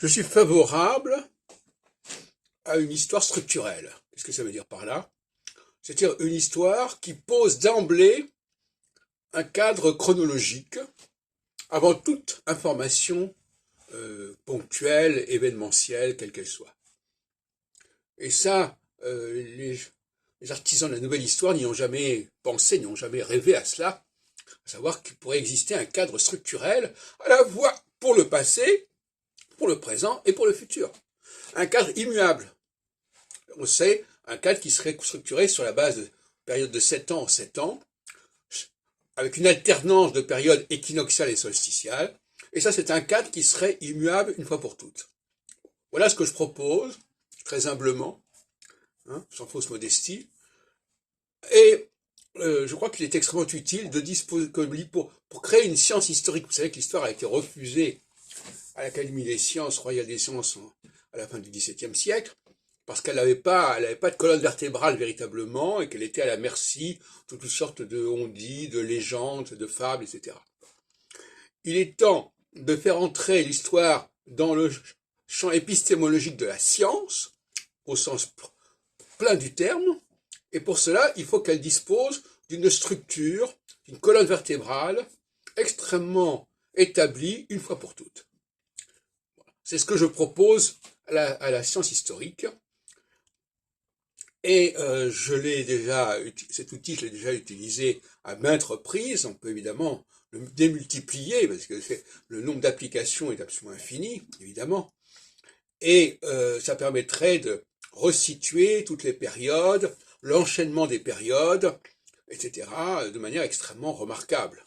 Je suis favorable à une histoire structurelle. Qu'est-ce que ça veut dire par là? C'est-à-dire une histoire qui pose d'emblée un cadre chronologique avant toute information ponctuelle, événementielle, quelle qu'elle soit. Et ça, les artisans de la nouvelle histoire n'y ont jamais pensé, n'y ont jamais rêvé à cela, à savoir qu'il pourrait exister un cadre structurel à la fois pour le passé, pour le présent et pour le futur. Un cadre immuable. On sait, un cadre qui serait structuré sur la base de période de 7 ans en 7 ans, avec une alternance de périodes équinoxiales et solsticiales. Et ça, c'est un cadre qui serait immuable une fois pour toutes. Voilà ce que je propose, très humblement, sans fausse modestie. Et je crois qu'il est extrêmement utile de disposer, pour créer une science historique. Vous savez que l'histoire a été refusée à l'Académie des sciences, royale des sciences, à la fin du XVIIe siècle, parce qu'elle n'avait pas de colonne vertébrale véritablement, et qu'elle était à la merci de toutes sortes de on-dit, de légendes, de fables, etc. Il est temps de faire entrer l'histoire dans le champ épistémologique de la science, au sens plein du terme, et pour cela, il faut qu'elle dispose d'une structure, d'une colonne vertébrale extrêmement établie une fois pour toutes. C'est ce que je propose à la science historique. Et cet outil, je l'ai déjà utilisé à maintes reprises. On peut évidemment le démultiplier parce que le nombre d'applications est absolument infini, évidemment. Et ça permettrait de resituer toutes les périodes, l'enchaînement des périodes, etc., de manière extrêmement remarquable.